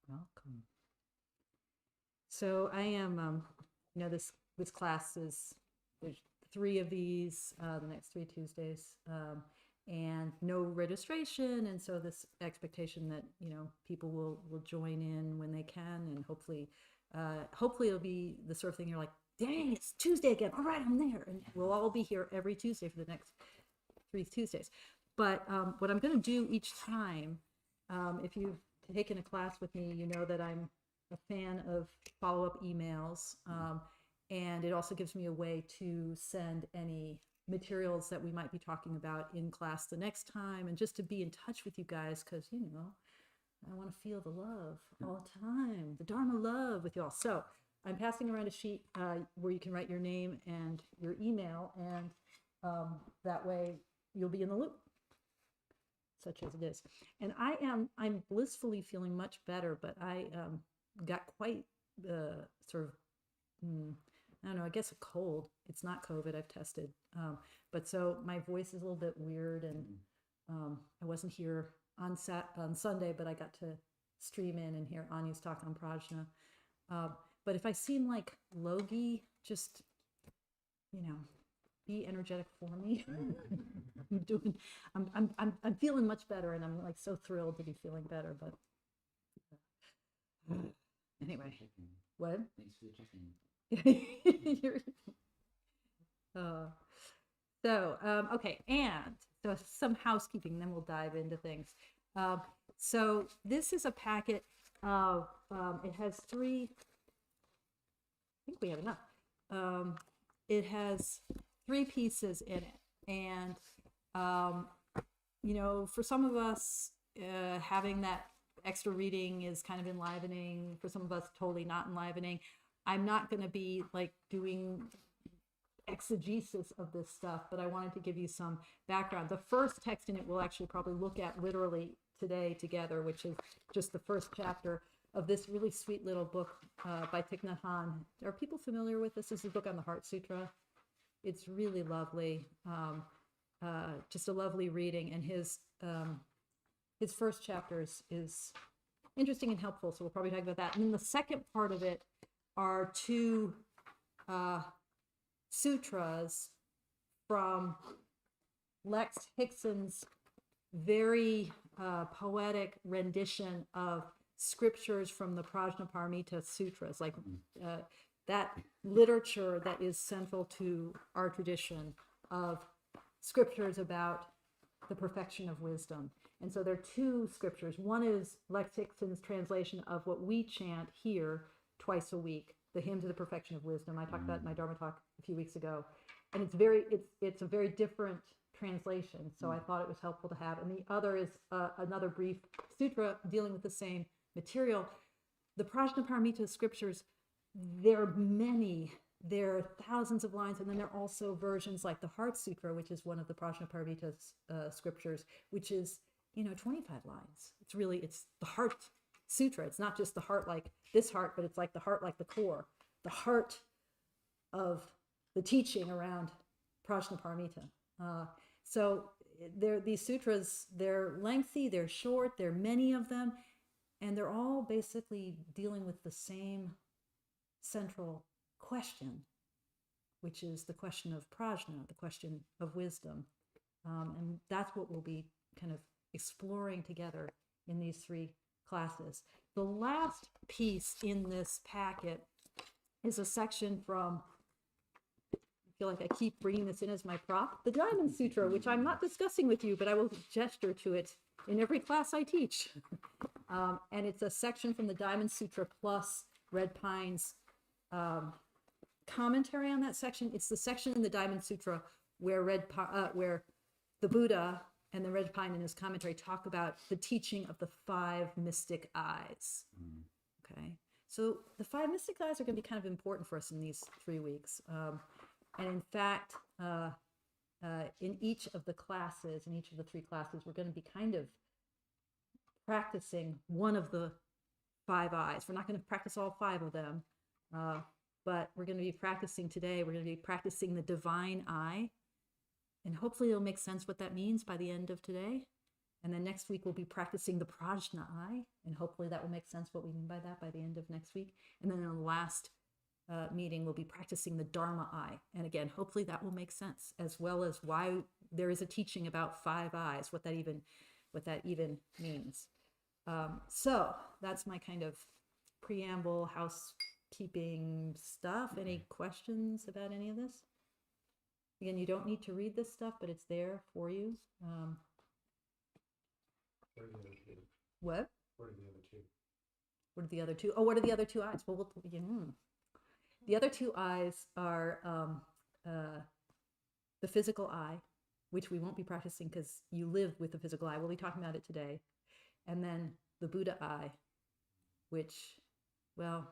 Welcome. So I am, this class is, there's 3 of these, the next 3 Tuesdays, and no registration. And so this expectation that, people will join in when they can, and hopefully it'll be the sort of thing you're like, dang, it's Tuesday again. All right, I'm there. And we'll all be here every Tuesday for the next 3 Tuesdays. But what I'm going to do each time, if you've taken a class with me, you know that I'm a fan of follow-up emails. And it also gives me a way to send any materials that we might be talking about in class the next time, and just to be in touch with you guys, because, I want to feel the love all the time, the Dharma love with you all. So I'm passing around a sheet where you can write your name and your email, and that way you'll be in the loop, such as it is. And I'm blissfully feeling much better, but I got quite sort of, I don't know, I guess a cold. It's not COVID, I've tested. But so my voice is a little bit weird, and I wasn't here on Sunday, but I got to stream in and hear Anya's talk on Prajna. But if I seem like Logi, just, be energetic for me. I'm feeling much better, and I'm like so thrilled to be feeling better. But anyway, what? Thanks for the check-in. Okay, and so some housekeeping, then we'll dive into things. So this is a packet of, it has 3, I think we have enough. It has 3 pieces in it, and for some of us, having that extra reading is kind of enlivening. For some of us, totally not enlivening. I'm not going to be like doing exegesis of this stuff, but I wanted to give you some background. The first text in it we'll actually probably look at literally today together, which is just the first chapter of this really sweet little book by Tishman. Are people familiar with this? This is a book on the Heart Sutra. It's really lovely, just a lovely reading, and his first chapter is interesting and helpful, so we'll probably talk about that. And then the second part of it are 2 sutras from Lex Hickson's very poetic rendition of scriptures from the Prajnaparamita Sutras, like that literature that is central to our tradition of scriptures about the perfection of wisdom. And so there are 2 scriptures. One is Lex Hickson's translation of what we chant here twice a week, the hymn to the perfection of wisdom. I talked about it in my Dharma talk a few weeks ago, and it's a very different translation, so I thought it was helpful to have. And the other is another brief sutra dealing with the same material. The Prajnaparamita scriptures, there are many. There are thousands of lines, and then there are also versions like the Heart Sutra, which is one of the Prajnaparamita scriptures, which is 25 lines. It's the Heart Sutra. It's not just the heart like this heart, but it's like the heart like the core, the heart of the teaching around Prajnaparamita. So these sutras, they're lengthy, they're short, there are many of them, and they're all basically dealing with the same central question, which is the question of prajna, the question of wisdom. And that's what we'll be kind of exploring together in these 3 classes. The last piece in this packet is a section from, I feel like I keep bringing this in as my prop, the Diamond Sutra, which I'm not discussing with you, but I will gesture to it in every class I teach. And it's a section from the Diamond Sutra plus Red Pine's commentary on that section. It's the section in the Diamond Sutra where where the Buddha and the Red Pine in his commentary talk about the teaching of the 5 mystic eyes. Okay, so the 5 mystic eyes are going to be kind of important for us in these 3 weeks. And in fact, in each of the classes, in each of the 3 classes, we're going to be kind of practicing one of the 5 eyes. We're not going to practice all 5 of them, but we're going to be practicing today. We're going to be practicing the divine eye, and hopefully it'll make sense what that means by the end of today. And then next week we'll be practicing the Prajna eye, and hopefully that will make sense what we mean by that by the end of next week. And then in the last meeting, we'll be practicing the Dharma eye. And again, hopefully that will make sense, as well as why there is a teaching about 5 eyes, what that even means. So that's my kind of preamble, housekeeping stuff. Any questions about any of this? Again, you don't need to read this stuff, but it's there for you. What? What are the other two? What are the other two? Oh, what are the other 2 eyes? Well, the other 2 eyes are the physical eye, which we won't be practicing because you live with the physical eye. We'll be talking about it today. And then the Buddha eye, which, well,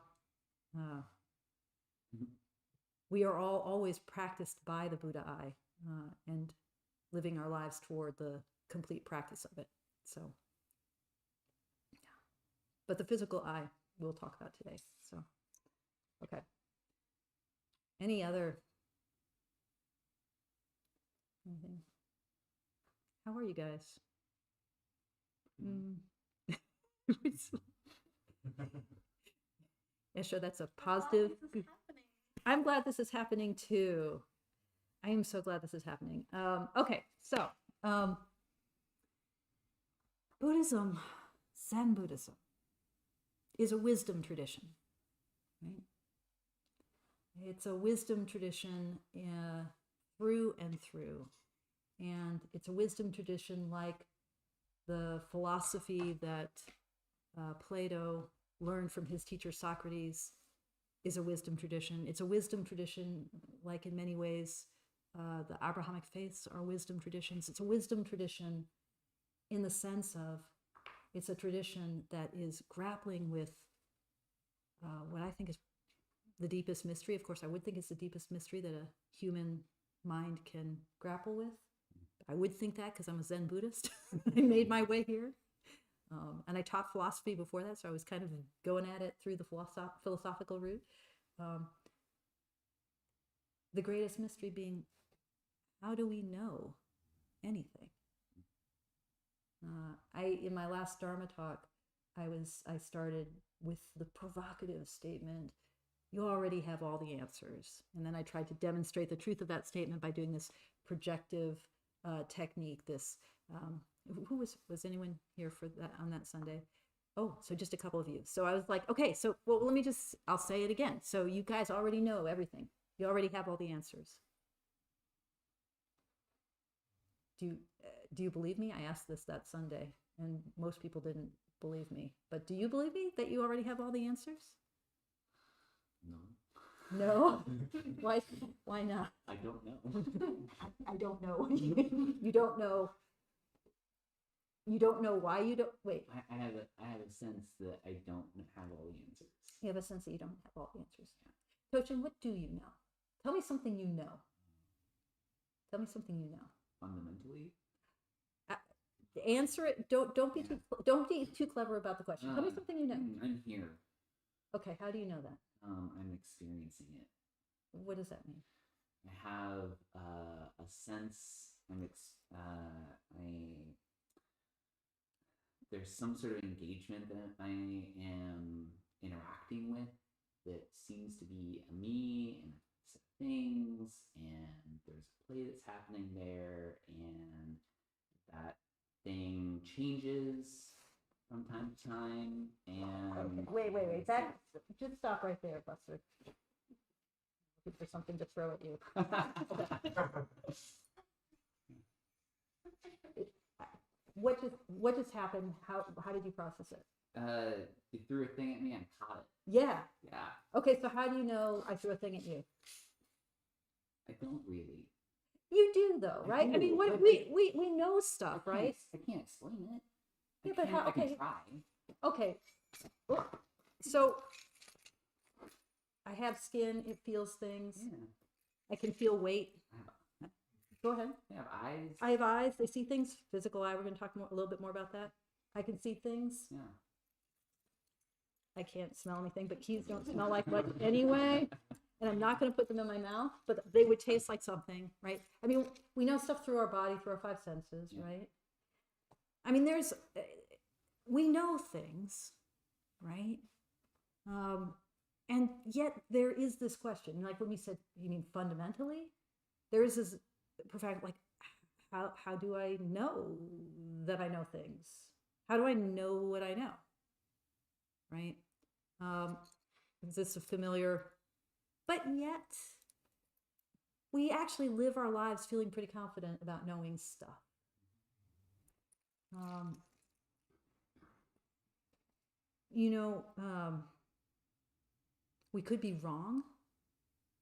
we are all always practiced by the Buddha eye and living our lives toward the complete practice of it. So, yeah. But the physical eye we'll talk about today. So, okay. Any other? Anything? How are you guys? Yeah, sure, that's a positive. I'm glad this is happening too. I am so glad this is happening. Okay, so Buddhism, Zen Buddhism, is a wisdom tradition, right? It's a wisdom tradition through and through. And it's a wisdom tradition like the philosophy that Plato learned from his teacher Socrates is a wisdom tradition. It's a wisdom tradition like in many ways the Abrahamic faiths are wisdom traditions. It's a wisdom tradition in the sense of it's a tradition that is grappling with what I think is the deepest mystery. Of course, I would think it's the deepest mystery that a human mind can grapple with. I would think that because I'm a Zen Buddhist. I made my way here. And I taught philosophy before that, so I was kind of going at it through the philosophical route. The greatest mystery being, how do we know anything? In my last Dharma talk, I started with the provocative statement, you already have all the answers. And then I tried to demonstrate the truth of that statement by doing this projective technique, this, who was anyone here for that on that Sunday? Oh, so just a couple of you. So I was like, okay, so, well, I'll say it again. So you guys already know everything. You already have all the answers. Do you believe me? I asked this that Sunday, and most people didn't believe me. But do you believe me that you already have all the answers? No. No? Why not? I don't know. I don't know. You don't know. You don't know why you don't. Wait. I have a sense that I don't have all the answers. You have a sense that you don't have all the answers. Tochin, what do you know? Tell me something you know. Tell me something you know. Fundamentally? Answer it. Don't be too clever about the question. Tell me something you know. I'm here. Okay, how do you know that? I'm experiencing it. What does that mean? I have a sense. There's some sort of engagement that I am interacting with that seems to be a me and a set of things, and there's a play that's happening there, and that thing changes from time to time, and Okay. Wait. That just stop right there, Buster. Looking for something to throw at you. What just happened? How did you process it? You threw a thing at me and caught it. Yeah. Yeah. Okay, so how do you know I threw a thing at you? I don't really. You do though, right? I mean, we know stuff, right? I can't explain it. Yeah, but how? I can Okay. try. Okay. So I have skin, it feels things. Yeah. I can feel weight. Go ahead. I have eyes. I have eyes, they see things. Physical eye, we're going to talk a little bit more about that. I can see things. Yeah. I can't smell anything, but keys don't smell like much anyway. And I'm not going to put them in my mouth, but they would taste like something, right? I mean, we know stuff through our body, through our 5 senses, Yeah. right? I mean, we know things, right? And yet there is this question, like when we said, you mean fundamentally? There is this profound, like, how do I know that I know things? How do I know what I know? Right? Is this a familiar, but yet we actually live our lives feeling pretty confident about knowing stuff. We could be wrong,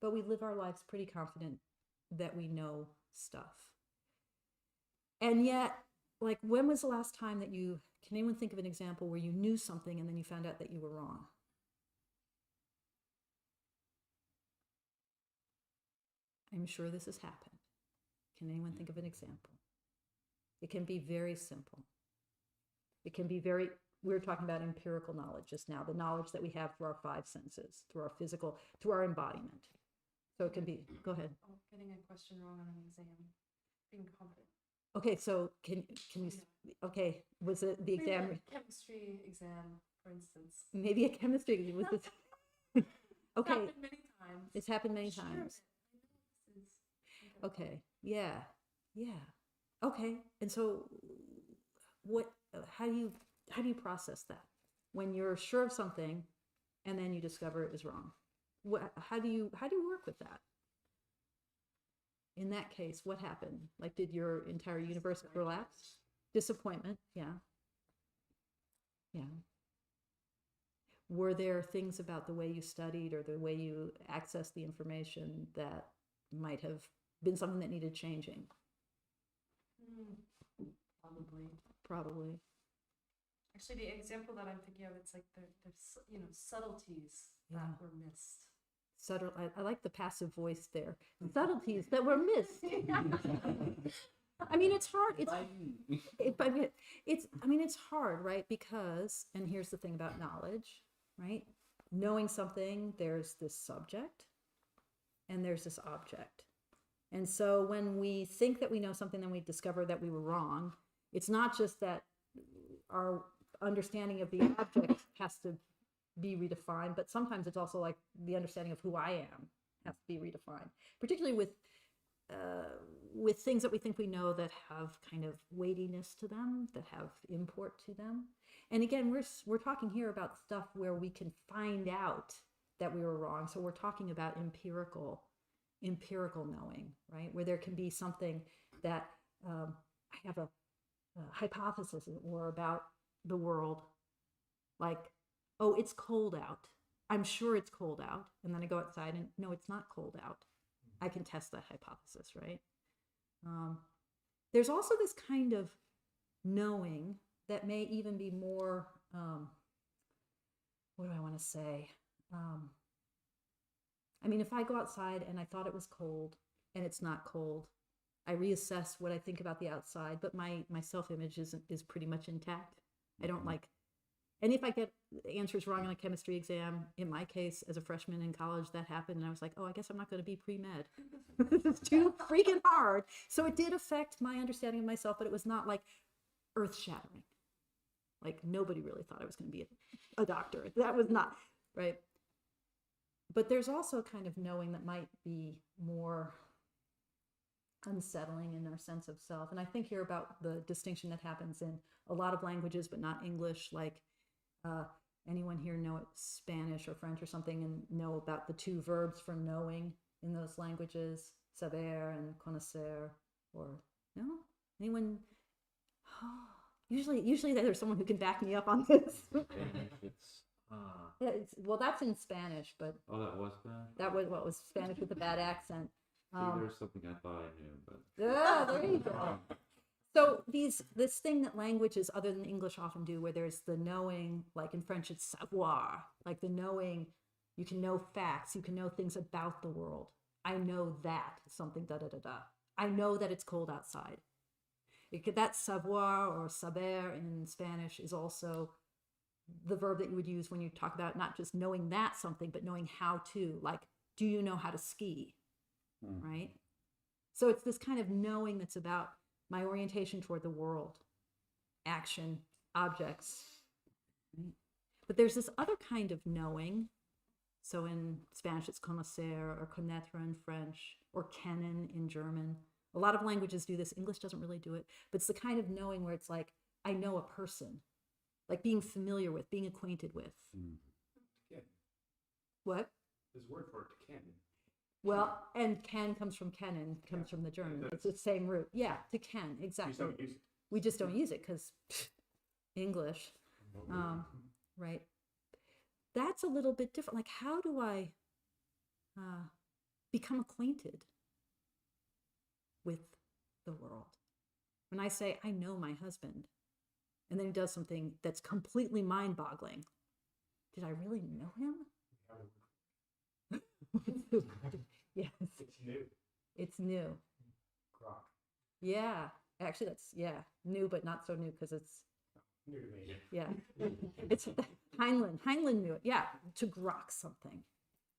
but we live our lives pretty confident that we know stuff. And yet, like, when was the last time that can anyone think of an example where you knew something and then you found out that you were wrong? I'm sure this has happened. Can anyone think of an example? It can be very simple. It can be we were talking about empirical knowledge just now, the knowledge that we have through our five senses, through our physical, through our embodiment. So it can be, go ahead. Oh, getting a question wrong on an exam, being confident. Okay, so can you, okay, was it the exam? Maybe a chemistry exam, for instance. Maybe a chemistry exam, was this? Okay. It's happened many times. It's happened many Sure, times. I know this is Okay, yeah. Okay, and so how do you process that when you're sure of something and then you discover it was wrong? How do you work with that? In that case, what happened? Like, did your entire universe collapse? Disappointment, yeah. Were there things about the way you studied or the way you accessed the information that might have been something that needed changing? Probably. Actually, the example that I'm thinking of, it's like there's subtleties that were missed. Subtle. I like the passive voice there. Subtleties that were missed. I mean, it's hard. It's hard, right? Because, and here's the thing about knowledge, right? Knowing something, there's this subject and there's this object. And so when we think that we know something, then we discover that we were wrong. It's not just that our understanding of the object has to be redefined, but sometimes it's also like the understanding of who I am has to be redefined, particularly with things that we think we know that have kind of weightiness to them, that have import to them. And again, we're talking here about stuff where we can find out that we were wrong. So we're talking about empirical knowing, right? Where there can be something that I have a hypothesis or about the world, like, oh, it's cold out. I'm sure it's cold out. And then I go outside and no, it's not cold out. I can test that hypothesis, right? There's also this kind of knowing that may even be more, what do I want to say? I mean, if I go outside and I thought it was cold and it's not cold, I reassess what I think about the outside, but my self-image is pretty much intact. I don't like, and if I get answers wrong on a chemistry exam, in my case, as a freshman in college, that happened, and I was like, oh, I guess I'm not going to be pre-med. It's too freaking hard. So it did affect my understanding of myself, but it was not like earth-shattering. Like, nobody really thought I was going to be a doctor. That was not, right? But there's also a kind of knowing that might be more unsettling in our sense of self. And I think here about the distinction that happens in a lot of languages, but not English. Like, anyone here know Spanish or French or something and know about the two verbs for knowing in those languages, saber and conocer, or no? Anyone? Oh, usually there's someone who can back me up on this. Yeah, well, that's in Spanish, but oh, that was Spanish. That was what was Spanish with a bad accent. See, there's something I thought I knew, but yeah, there you go. So this thing that languages other than English often do, where there's the knowing, like in French it's savoir, like the knowing, you can know facts, you can know things about the world. I know that something da da da da. I know that it's cold outside. That savoir or saber in Spanish is also the verb that you would use when you talk about not just knowing that something, but knowing how to, like, do you know how to ski? Right? So it's this kind of knowing that's about my orientation toward the world. action objects. Right? But there's this other kind of knowing. So in Spanish, it's conocer or connaître in French, or kennen in German. A lot of languages do this. English doesn't really do it. But it's the kind of knowing where it's like, I know a person, like being familiar with, being acquainted with. Ken. What? There's a word for it, to ken. Well, and ken comes from kennen, comes from the German. It's the same root. Yeah, to ken, You exactly. just don't use it. We just don't use it because English, right? That's a little bit different. Like, how do I become acquainted with the world? When I say, I know my husband, and then he does something that's completely mind-boggling, did I really know him? Yes, It's new. it's new. Grok. Yeah, actually, that's new, but not so new because it's New to me. yeah, it's Heinlein knew it. Yeah, to grok something,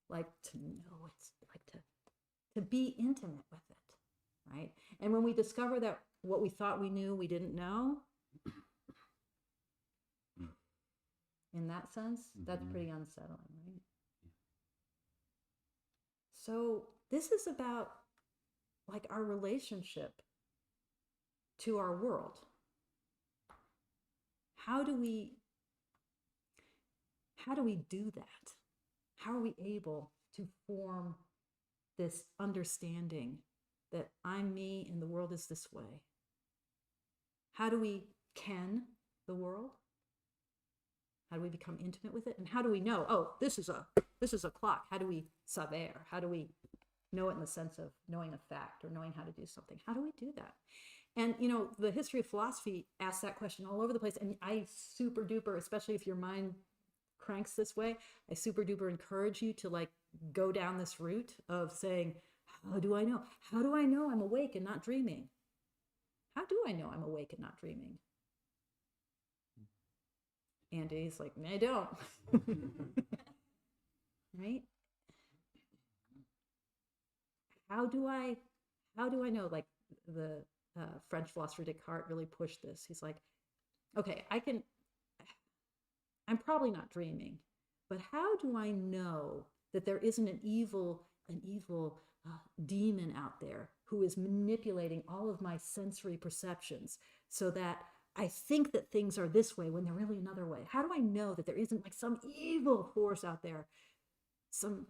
like to know it's like to be intimate with it, right? And when we discover that what we thought we knew, we didn't know, in that sense, that's pretty unsettling, right? So this is about like our relationship to our world. How do we do that? How are we able to form this understanding that I'm me and the world is this way? How do we ken the world? How do we become intimate with it? And how do we know, oh, this is a clock? How do we saber? How do we know it in the sense of knowing a fact or knowing how to do something? How do we do that? And, you know, the history of philosophy asks that question all over the place. And I super duper, especially if your mind cranks this way, I super duper encourage you to like go down this route of saying, how do I know? How do I know I'm awake and not dreaming? How do I know I'm awake and not dreaming? Andy's like, I don't. Right? How do I know? Like the French philosopher Descartes really pushed this. He's like, okay, I'm probably not dreaming, but how do I know that there isn't an evil demon out there who is manipulating all of my sensory perceptions so that I think that things are this way when they're really another way? How do I know that there isn't like some evil force out there, some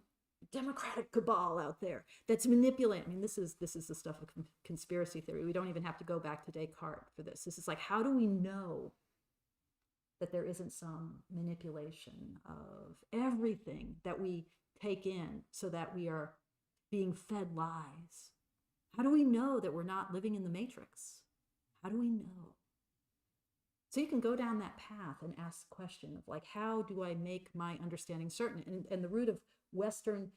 democratic cabal out there that's manipulating? I mean, this is the stuff of conspiracy theory. We don't even have to go back to Descartes for this. This is like, how do we know that there isn't some manipulation of everything that we take in so that we are being fed lies? How do we know that we're not living in the matrix? How do we know? So you can go down that path and ask the question of like, how do I make my understanding certain? And the root of Western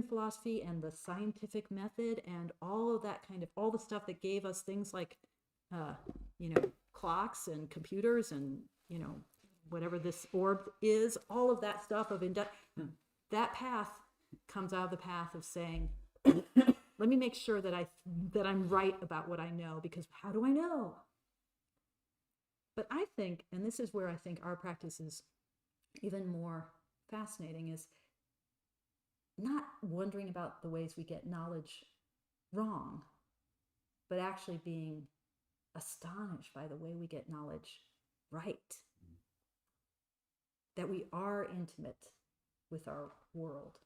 philosophy and the scientific method and all of that kind of, all the stuff that gave us things like, clocks and computers and, whatever this orb is, all of that stuff of that path comes out of the path of saying, let me make sure that I'm right about what I know, because how do I know? But I think, and this is where I think our practice is even more fascinating, is not wondering about the ways we get knowledge wrong, but actually being astonished by the way we get knowledge right. That we are intimate with our world.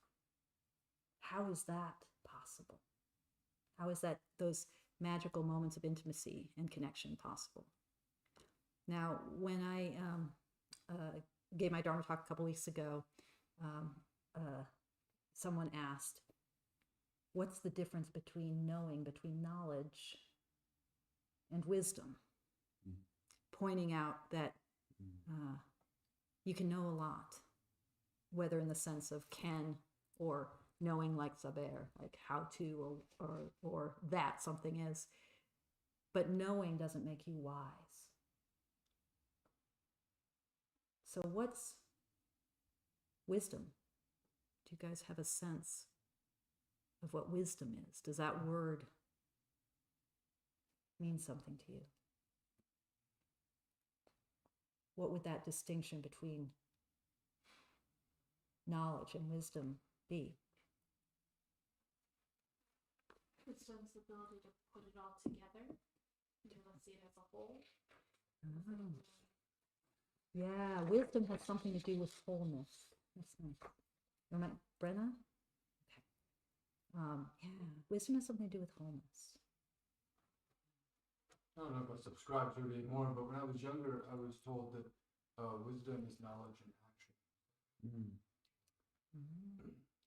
How is that possible? How is that those magical moments of intimacy and connection possible? Now, when I gave my Dharma talk a couple weeks ago, someone asked, what's the difference between knowledge and wisdom? Pointing out that you can know a lot, whether in the sense of ken or knowing like saber, like how to or that something is, but knowing doesn't make you wise. So what's wisdom? Do you guys have a sense of what wisdom is? Does that word mean something to you? what would that distinction between knowledge and wisdom be? Wisdom's ability to put it all together, to see it as a whole. Oh. Yeah, wisdom has something to do with wholeness. That's nice. Remember, Brenna? Okay. Yeah, wisdom has something to do with wholeness. I don't know if I subscribe to it anymore, but when I was younger, I was told that wisdom is knowledge in action.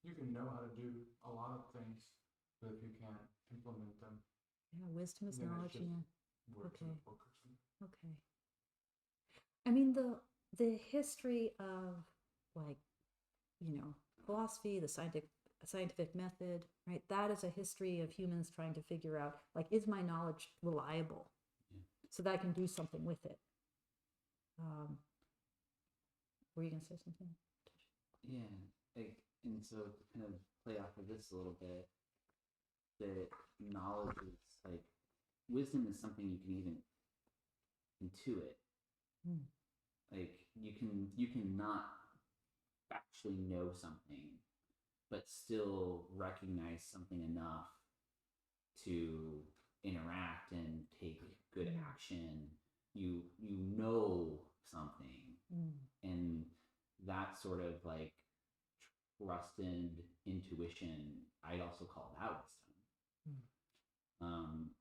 You can know how to do a lot of things, but if you can't implement them, Yeah, wisdom is then knowledge. it's just Yeah. words Okay. in a book or something. Okay. I mean, the history of, like, philosophy, the scientific method, right? That is a history of humans trying to figure out, like, is my knowledge reliable, so that I can do something with it. Were you gonna say something? Yeah, and so to kind of play off of this a little bit, that knowledge is like wisdom is something you can even intuit. Like you can not actually know something, but still recognize something enough to interact and take good action. You know something, and that sort of like trusted intuition, I'd also call that wisdom.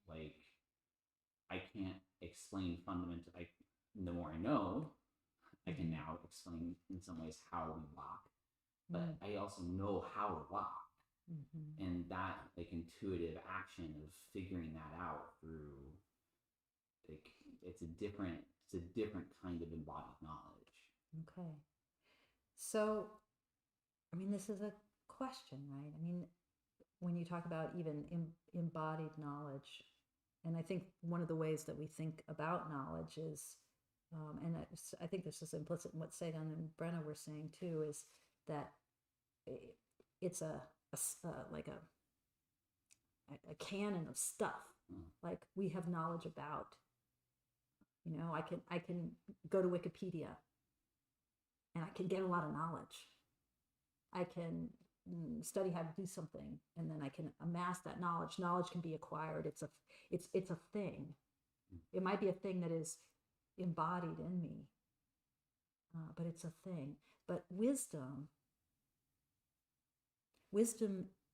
Like I can't explain fundamental. The more I know, I can now explain in some ways how we walk, but I also know how to walk. And that like intuitive action of figuring that out through like it's a different kind of embodied knowledge. Okay. So, I mean, this is a question, right? I mean, when you talk about even embodied knowledge, and I think one of the ways that we think about knowledge is, and I think this is implicit in what Sagan and Brenna were saying too, is that it's like a canon of stuff. Like we have knowledge about. I can go to Wikipedia, and I can get a lot of knowledge. I can study how to do something, and then I can amass that knowledge. Knowledge can be acquired. It's a thing. It might be a thing that is embodied in me, but it's a thing. But wisdom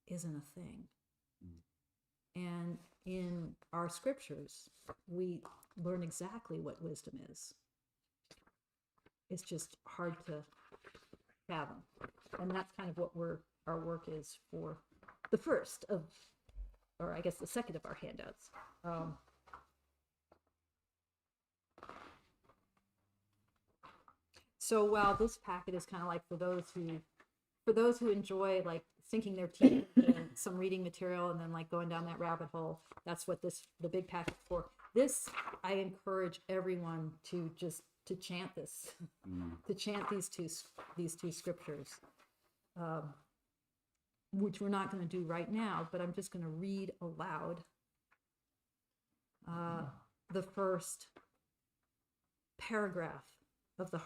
isn't a thing. And in our scriptures, we learn exactly what wisdom is. It's just hard to fathom. And that's kind of what our work is for the first of, or I guess the second of our handouts. So while this packet is kind of like for those who enjoy like sinking their teeth in some reading material and then like going down that rabbit hole, that's what the big packet's for. This, I encourage everyone to chant this, to chant these two scriptures, which we're not going to do right now, but I'm just going to read aloud the first paragraph of the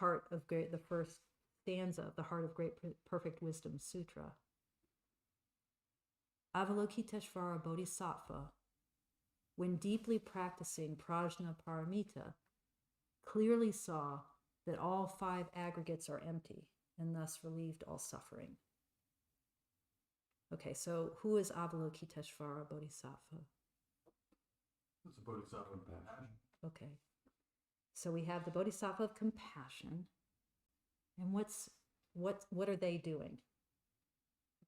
first stanza of the Heart of Great Perfect Wisdom Sutra. Avalokiteshvara Bodhisattva, when deeply practicing Prajna Paramita, clearly saw that all 5 aggregates are empty and thus relieved all suffering. Okay, so who is Avalokiteshvara Bodhisattva? It's a bodhisattva of compassion. Okay, so we have the Bodhisattva of compassion, and what are they doing?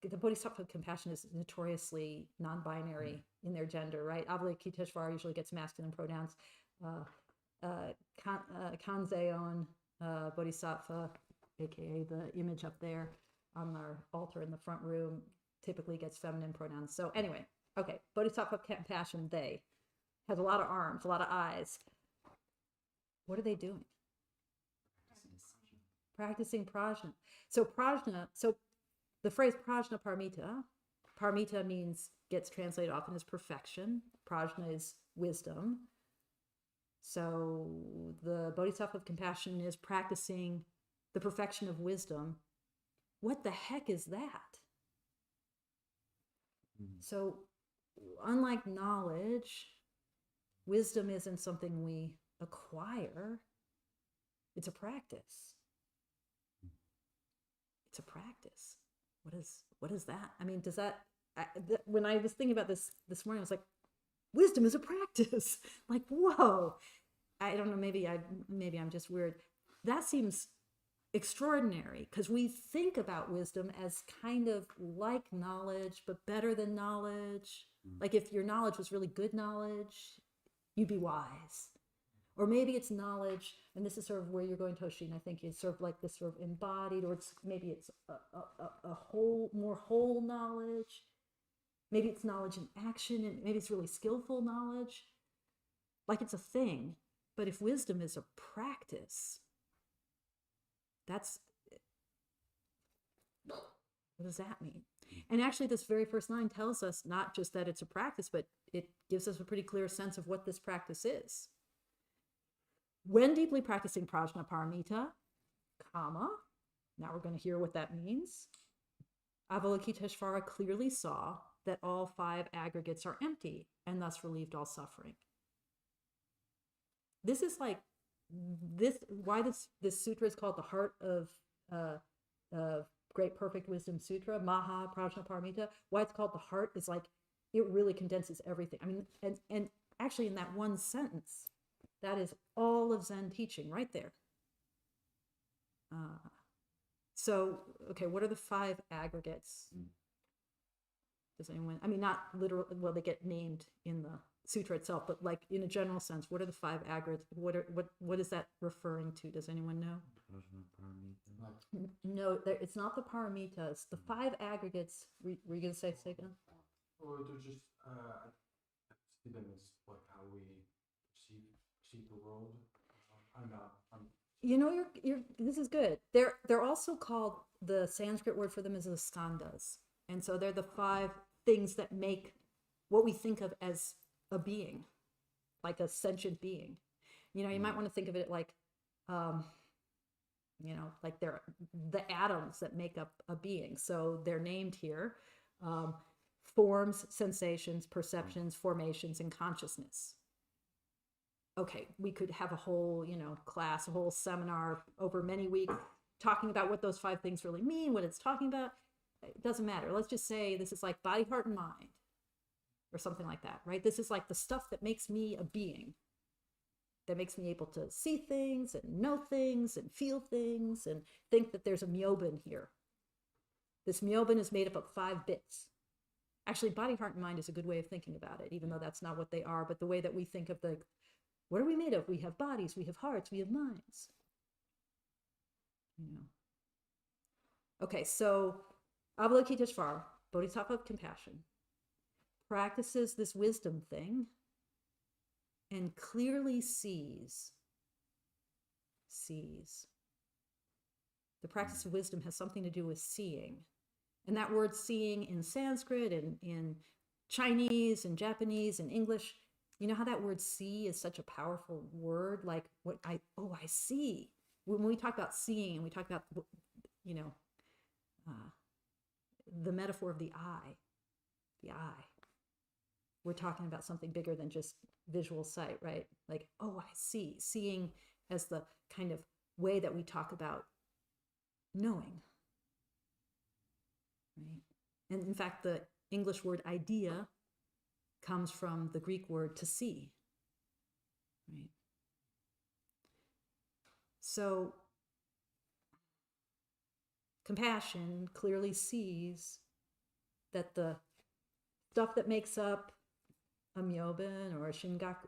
The Bodhisattva of compassion is notoriously non-binary in their gender, right? Avalokiteshvara usually gets masculine pronouns. Kanzeon Bodhisattva, aka the image up there on our altar in the front room, typically gets feminine pronouns. So anyway, okay, Bodhisattva of compassion, they has a lot of arms, a lot of eyes. What are they doing? Practicing prajna. So the phrase Prajna Paramita means, gets translated often as perfection. Prajna is wisdom. So the bodhisattva of compassion is practicing the perfection of wisdom. What the heck is that? So unlike knowledge, wisdom isn't something we acquire. It's a practice. It's a practice. What is that? I mean, does that, when I was thinking about this morning, I was like, wisdom is a practice. Like, whoa. I don't know, maybe I'm just weird. That seems extraordinary because we think about wisdom as kind of like knowledge, but better than knowledge. Like if your knowledge was really good knowledge, you'd be wise. Or maybe it's knowledge, and this is sort of where you're going, Toshin. I think it's sort of like this sort of embodied, or maybe it's a more whole knowledge. Maybe it's knowledge in action, and maybe it's really skillful knowledge. Like it's a thing. But if wisdom is a practice, what does that mean? And actually, this very first line tells us not just that it's a practice, but it gives us a pretty clear sense of what this practice is. When deeply practicing Prajna Paramita, now we're going to hear what that means. Avalokiteshvara clearly saw that all 5 aggregates are empty and thus relieved all suffering. This is like why this sutra is called the Heart of Great Perfect Wisdom Sutra, Maha Prajna Paramita. Why it's called the heart is like it really condenses everything. I mean, and actually in that one sentence, that is all of Zen teaching right there. So, okay, what are the 5 aggregates? Does anyone, I mean, not literal, well, they get named in the sutra itself, but like in a general sense, what are the 5 aggregates? What is that referring to? Does anyone know? No, it's not the paramitas. The 5 aggregates, were you going to say again? Or they're just, I see them as like how we perceive the world. You know, this is good. They're also called, the Sanskrit word for them is the skandhas. And so they're the 5 things that make what we think of as a being, like a sentient being. You know, you might want to think of it like, like they're the atoms that make up a being. So they're named here. Forms, sensations, perceptions, formations, and consciousness. Okay, we could have a whole, class, a whole seminar over many weeks talking about what those 5 things really mean, what it's talking about. It doesn't matter. Let's just say this is like body, heart, and mind, or something like that, right? This is like the stuff that makes me a being, that makes me able to see things and know things and feel things and think that there's a Myobun here. This Myobun is made up of 5 bits. Actually, body, heart, and mind is a good way of thinking about it, even though that's not what they are, but the way that we think of what are we made of? We have bodies, we have hearts, we have minds. Okay, so Avalokiteshvara, Bodhisattva of compassion, practices this wisdom thing and clearly sees. The practice of wisdom has something to do with seeing. And that word seeing in Sanskrit and in Chinese and Japanese and English, you know how that word see is such a powerful word? Like, I see. When we talk about seeing and we talk about, the metaphor of the eye, we're talking about something bigger than just visual sight, right? Like, I see. Seeing as the kind of way that we talk about knowing, right? And in fact, the English word idea comes from the Greek word to see, right? So compassion clearly sees that the stuff that makes up a Myobun or a Shinkaku,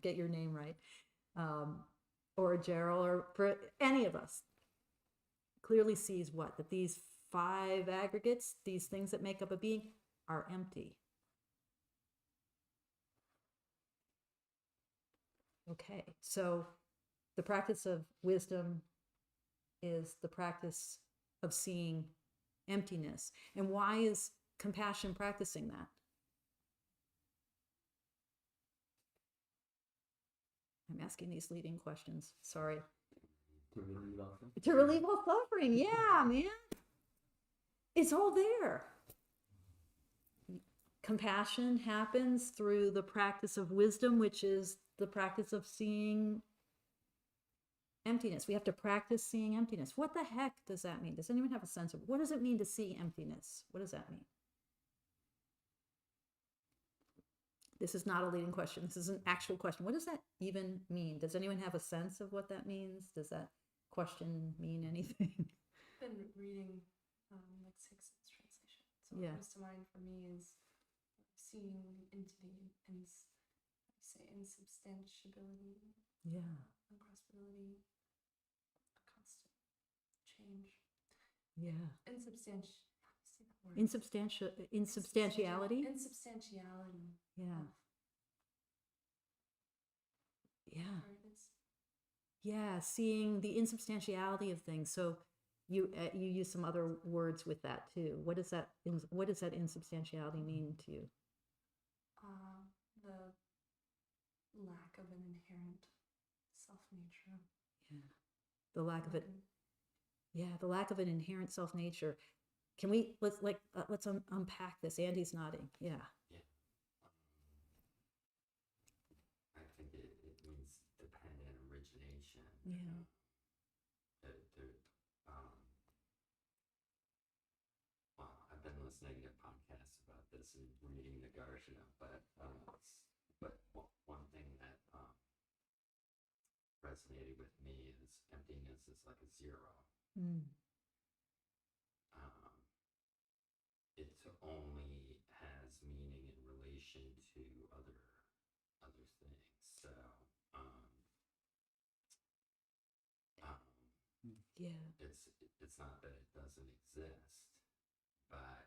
get your name right, or a Gerald, or for any of us, clearly sees what? That these 5 aggregates, these things that make up a being, are empty. Okay, so the practice of wisdom is the practice of seeing emptiness. And why is compassion practicing that? I'm asking these leading questions. Sorry. To relieve all suffering. To relieve all suffering. Yeah, man. It's all there. Compassion happens through the practice of wisdom, which is the practice of seeing emptiness. We have to practice seeing emptiness. What the heck does that mean? Does anyone have a sense of what does it mean to see emptiness? What does that mean? This is not a leading question. This is an actual question. What does that even mean? Does anyone have a sense of what that means? Does that question mean anything? I've been reading Lex Hickson's translation. So Yeah. what comes to mind for me is seeing into the insubstantiability, Yeah. uncrossability, a constant change. Yeah. Insubstantiality. Insubstantiality? Insubstantiality. Yeah. of Yeah. where it is. Yeah, seeing the insubstantiality of things. So you use some other words with that too. What does that insubstantiality mean to you? The lack of an inherent self nature. Yeah. The lack of it. Yeah, the lack of an inherent self nature. Can we let's unpack this? Andy's nodding. Yeah. I think it means dependent origination. Yeah. Well, I've been listening to podcasts about this and reading the Nagarjuna, but one thing that resonated with me is emptiness is like a zero. Mm. It only has meaning in relation to other things. So Yeah. it's not that it doesn't exist, but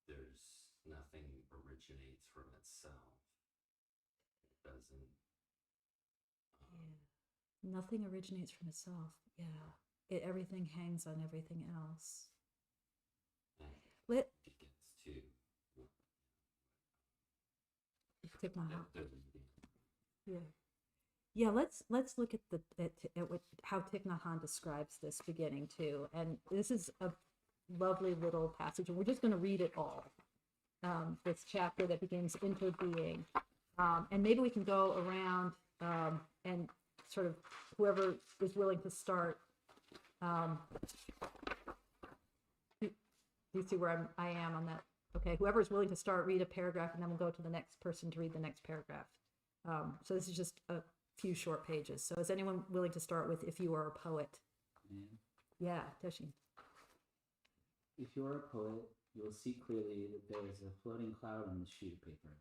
there's nothing originates from itself. It doesn't. Yeah. Nothing originates from itself. Yeah. Everything hangs on everything else. Let It gets to take my hat. the reading. Yeah. Yeah, let's look at how Thich Nhat Hanh describes this beginning too. And this is a lovely little passage, and we're just going to read it all. This chapter that begins interbeing. And maybe we can go around and sort of whoever is willing to start. You see where I am on that? Okay, whoever is willing to start, read a paragraph, and then we'll go to the next person to read the next paragraph. So this is just a few short pages. So is anyone willing to start with "If You Are a Poet"? Yeah, Teshin. If you're a poet, you will see clearly that there is a floating cloud on the sheet of paper.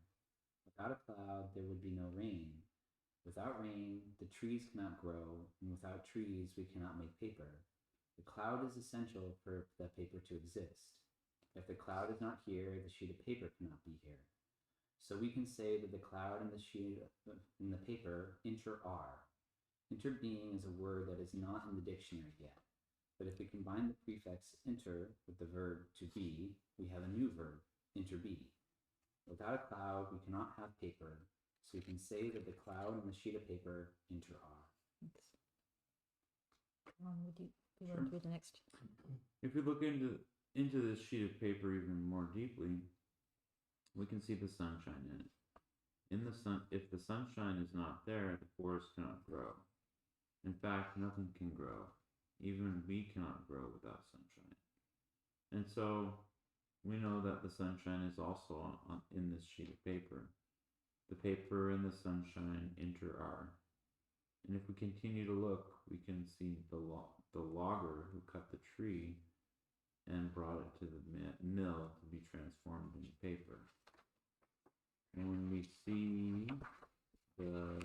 Without a cloud, there would be no rain. Without rain, the trees cannot grow, and without trees, we cannot make paper. The cloud is essential for the paper to exist. If the cloud is not here, the sheet of paper cannot be here. So we can say that the cloud and the sheet in the paper inter-are. Interbeing is a word that is not in the dictionary yet. But if we combine the prefix inter with the verb to be, we have a new verb, interbe. Without a cloud, we cannot have paper, so we can say that the cloud and the sheet of paper inter-are. Would you want to read the next? If we look into this sheet of paper even more deeply, we can see the sunshine in it. In the sun, if the sunshine is not there, the forest cannot grow. In fact, nothing can grow. Even we cannot grow without sunshine. And so we know that the sunshine is also in this sheet of paper. The paper and the sunshine inter-are. And if we continue to look, we can see the logger who cut the tree and brought it to the mill to be transformed into paper. And when we see the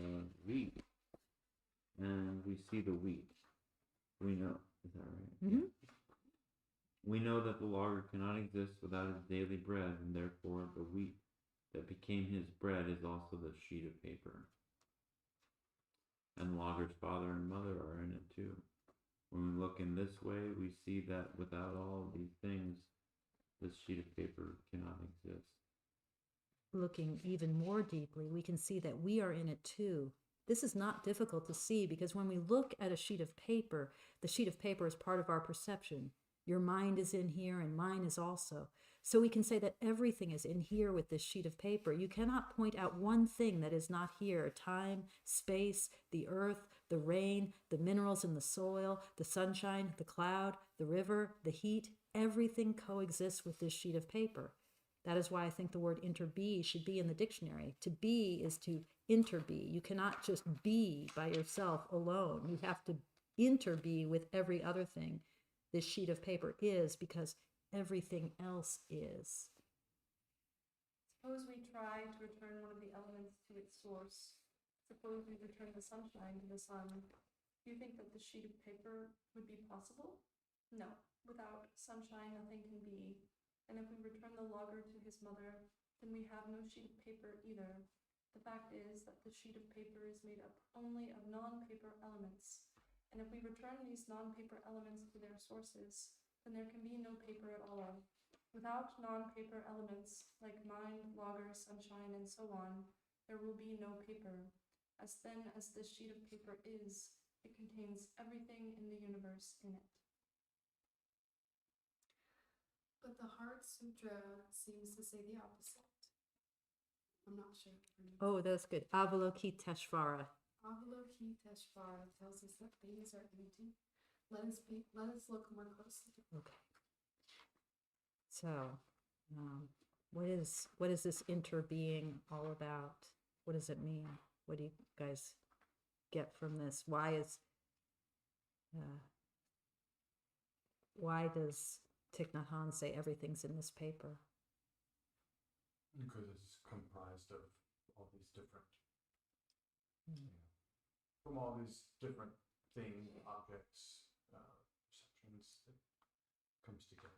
wheat, and we see the wheat, we know, is that right? Mm-hmm. Yeah. We know that the logger cannot exist without his daily bread, and therefore the wheat that became his bread is also the sheet of paper. And the logger's father and mother are in it too. When we look in this way, we see that without all of these things, this sheet of paper cannot exist. Looking even more deeply, we can see that we are in it too. This is not difficult to see because when we look at a sheet of paper, the sheet of paper is part of our perception. Your mind is in here and mine is also. So we can say that everything is in here with this sheet of paper. You cannot point out one thing that is not here. Time, space, the earth, the rain, the minerals in the soil, the sunshine, the cloud, the river, the heat, everything coexists with this sheet of paper. That is why I think the word interbe should be in the dictionary. To be is to interbe. You cannot just be by yourself alone. You have to interbe with every other thing this sheet of paper is, because everything else is. Suppose we try to return one of the elements to its source. Suppose we return the sunshine to the sun. Do you think that the sheet of paper would be possible? No. Without sunshine, nothing can be. And if we return the logger to his mother, then we have no sheet of paper either. The fact is that the sheet of paper is made up only of non-paper elements. And if we return these non-paper elements to their sources, then there can be no paper at all. Without non-paper elements, like mind, logger, sunshine, and so on, there will be no paper. As thin as this sheet of paper is, it contains everything in the universe in it. But the Heart Sutra seems to say the opposite. I'm not sure. Oh, that's good. Avalokiteshvara. Avalokiteshvara tells us that things are empty. Let us look more closely. Okay. So, what is this interbeing all about? What does it mean? What do you guys get from this? Why does Thich Nhat Hanh say everything's in this paper? Because it's comprised of all these different, from all these different things, objects, perceptions that comes together.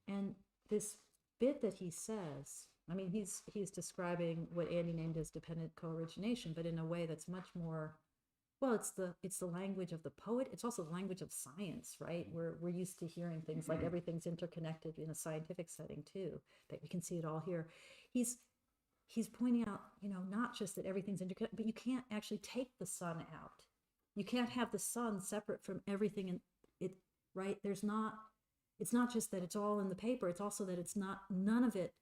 And this bit that he says, I mean, he's describing what Andy named as dependent co-origination, but in a way that's much more, well, it's the language of the poet. It's also the language of science, right? We're used to hearing things like everything's interconnected in a scientific setting too, that we can see it all here. He's pointing out, not just that everything's interconnected, but you can't actually take the sun out. You can't have the sun separate from everything in it, right? It's not just that it's all in the paper, it's also that none of it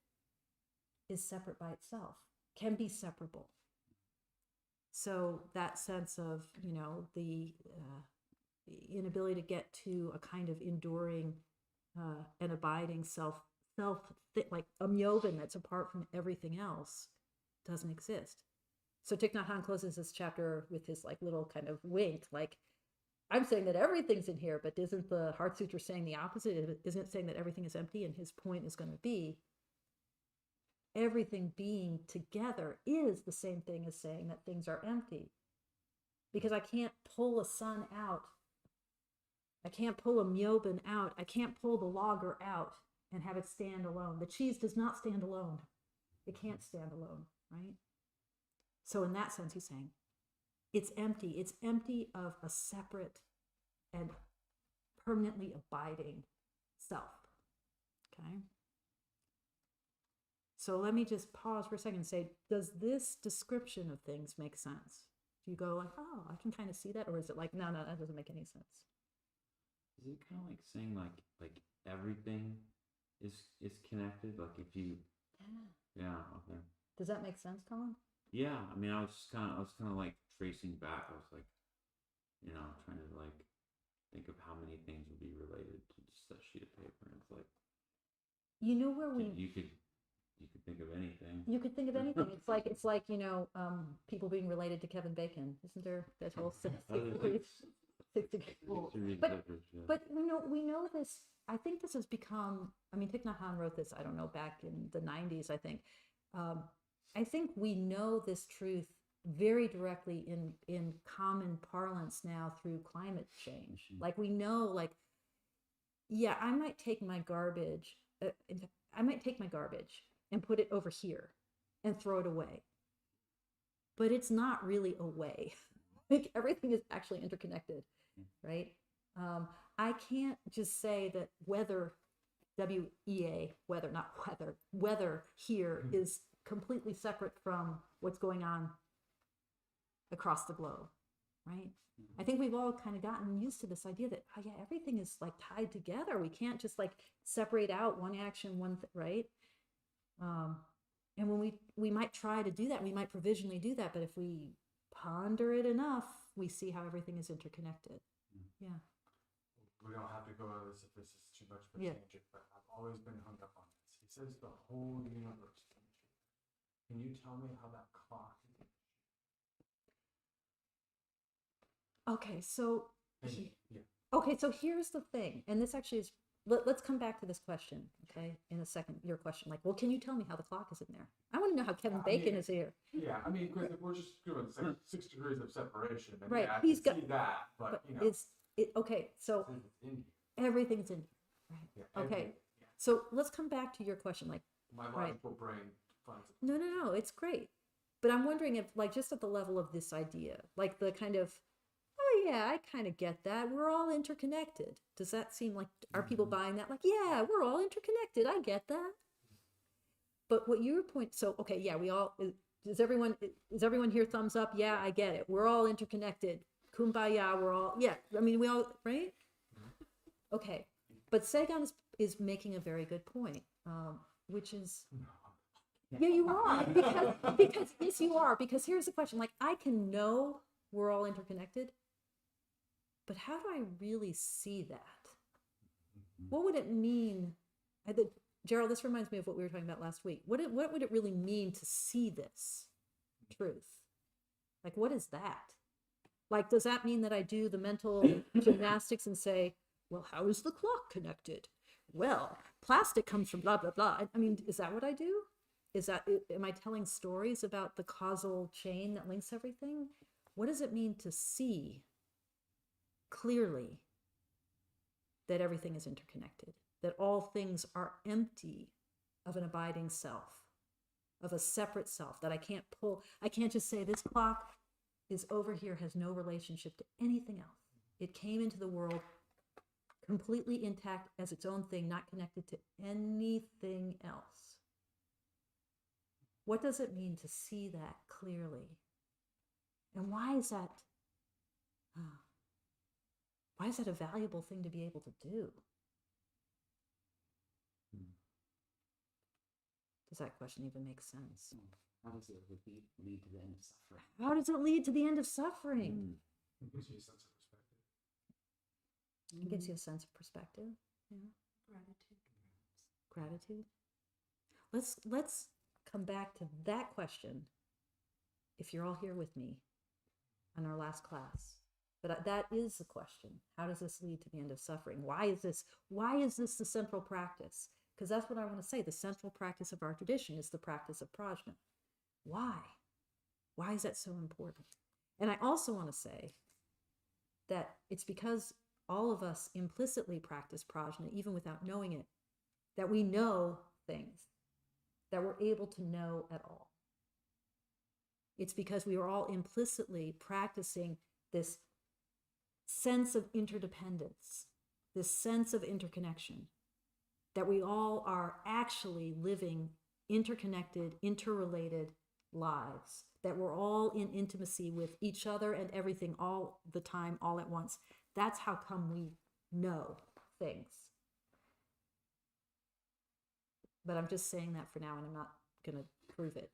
is separate by itself, can be separable. So that sense of, the inability to get to a kind of enduring and abiding self, like a Myobun that's apart from everything else, doesn't exist. So Thich Nhat Hanh closes this chapter with his little kind of wink, like, I'm saying that everything's in here, but isn't the Heart Sutra saying the opposite? Isn't it saying that everything is empty? And his point is going to be, everything being together is the same thing as saying that things are empty. Because I can't pull a sun out. I can't pull a Myobun out. I can't pull the logger out and have it stand alone. The cheese does not stand alone. It can't stand alone, right? So in that sense, he's saying, it's empty. It's empty of a separate and permanently abiding self, okay? So let me just pause for a second and say, does this description of things make sense? Do you go like, oh, I can kind of see that? Or is it like, no, that doesn't make any sense? Is it kind of like saying like everything is connected? Like if you, yeah, okay. Does that make sense, Colin? Yeah, I mean, I was kind of like tracing back. I was like, trying to like think of how many things would be related to just that sheet of paper. And it's like, where you could think of anything. You could think of anything. It's like people being related to Kevin Bacon. Isn't there that whole 6 degrees rule? But we know this. I think this has become. I mean, Thich Nhat Hanh wrote this. I don't know, back in the 90s. I think. I think we know this truth very directly in common parlance now through climate change. Like we know, I might take my garbage. I might take my garbage and put it over here and throw it away. But it's not really away. Like everything is actually interconnected, right? I can't just say that weather WEA, weather, not weather, weather here is completely separate from what's going on across the globe, right? I think we've all kind of gotten used to this idea that, oh yeah, everything is like tied together. We can't just like separate out one action, right? And when we might try to do that, we might provisionally do that, but if we ponder it enough, we see how everything is interconnected. Yeah. We don't have to go over this if this is too much of a Yeah. tangent, but I've always been hung up on this. He says the whole universe. Can you tell me how that clock is? Okay, so Yeah. okay, so here's the thing, and this actually is. Let's come back to this question, okay? In a second, your question, like, well, can you tell me how the clock is in there? I want to know how Kevin Bacon is here. Yeah, I mean, because if we're just doing 6 degrees of separation, then Right, yeah, I he's can got- see that, but But you know, okay, so since it's in everything's in here, yeah, right? Okay, every- yeah. so let's come back to your question, like, My right. logical brain finds it. no, it's great. But I'm wondering if, like, just at the level of this idea, like the kind of, oh yeah, I kind of get that. We're all interconnected. Does that seem like, are people buying that? Like, yeah, we're all interconnected. I get that. But what your point, so, okay, yeah, we all, is everyone here thumbs up? Yeah, I get it. We're all interconnected. Kumbaya, we're all, yeah, I mean, we all, right? Okay, but Sagan is making a very good point, which is, yeah, you are, because yes, you are, because here's the question, like, I can know we're all interconnected, but how do I really see that? What would it mean? Gerald, this reminds me of what we were talking about last week. What would it really mean to see this truth? Like, what is that? Like, does that mean that I do the mental gymnastics and say, well, how is the clock connected? Well, plastic comes from blah, blah, blah. I mean, is that what I do? Am I telling stories about the causal chain that links everything? What does it mean to see clearly that everything is interconnected, that all things are empty of an abiding self, of a separate self, that I can't just say this clock is over here, has no relationship to anything else. It came into the world completely intact as its own thing, not connected to anything else. What does it mean to see that clearly? And why is that a valuable thing to be able to do? Does that question even make sense? How does it lead to the end of suffering? How does it lead to the end of suffering? It gives you a sense of perspective. It gives you a sense of perspective. Yeah. Gratitude. Let's come back to that question, if you're all here with me on our last class. But that is the question. How does this lead to the end of suffering? Why is this the central practice? Because that's what I want to say. The central practice of our tradition is the practice of prajna. Why? Why is that so important? And I also want to say that it's because all of us implicitly practice prajna, even without knowing it, that we know things that we're able to know at all. It's because we are all implicitly practicing this sense of interdependence, this sense of interconnection, that we all are actually living interconnected, interrelated lives, that we're all in intimacy with each other and everything all the time, all at once. That's how come we know things. But I'm just saying that for now, and I'm not going to prove it.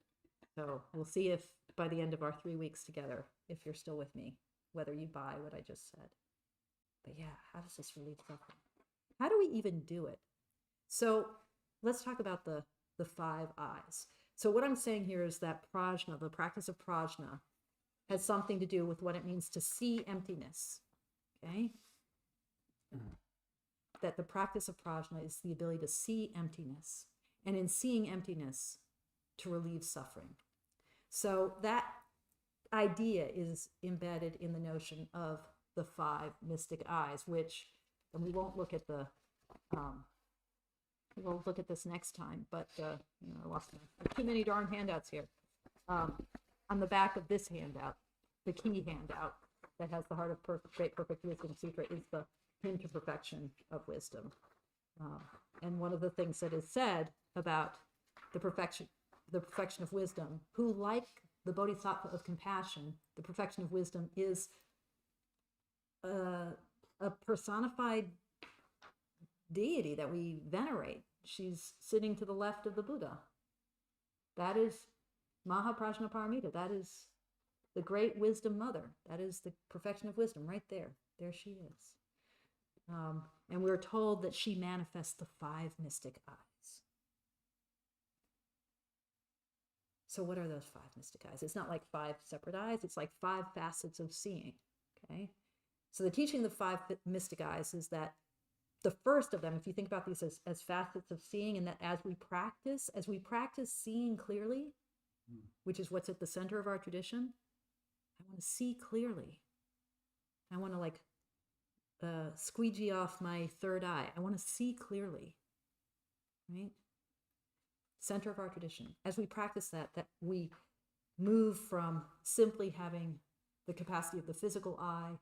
So we'll see if by the end of our 3 weeks together, if you're still with me, whether you buy what I just said. But yeah, how does this relieve suffering? How do we even do it? So let's talk about the 5 eyes. So what I'm saying here is that prajna, the practice of prajna, has something to do with what it means to see emptiness. Okay? That the practice of prajna is the ability to see emptiness, and in seeing emptiness, to relieve suffering. So that idea is embedded in the notion of the 5 mystic eyes, which, and we won't look at we'll look at this next time, but I lost too many darn handouts here. On the back of this handout, the key handout that has the Heart of Great Perfect Wisdom Sutra is the Hymn to Perfection of Wisdom. And one of the things that is said about the perfection of wisdom, who, like the bodhisattva of compassion, the perfection of wisdom is a personified deity that we venerate. She's sitting to the left of the Buddha. That is Mahaprajna Paramita. That is the great wisdom mother. That is the perfection of wisdom right there. There she is. And we're told that she manifests the 5 mystic eyes. So what are those 5 mystic eyes? It's not like 5 separate eyes. It's like 5 facets of seeing. Okay. So the teaching of the 5 mystic eyes is that the first of them, if you think about these as facets of seeing, and that as we practice seeing clearly, which is what's at the center of our tradition, I want to see clearly. I want to like squeegee off my third eye. I want to see clearly, right? Center of our tradition. As we practice that we move from simply having the capacity of the physical eye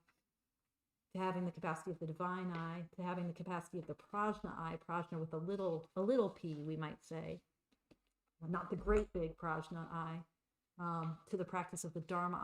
to having the capacity of the divine eye, to having the capacity of the prajna eye, prajna with a little p, we might say, not the great big prajna eye, to the practice of the Dharma eye.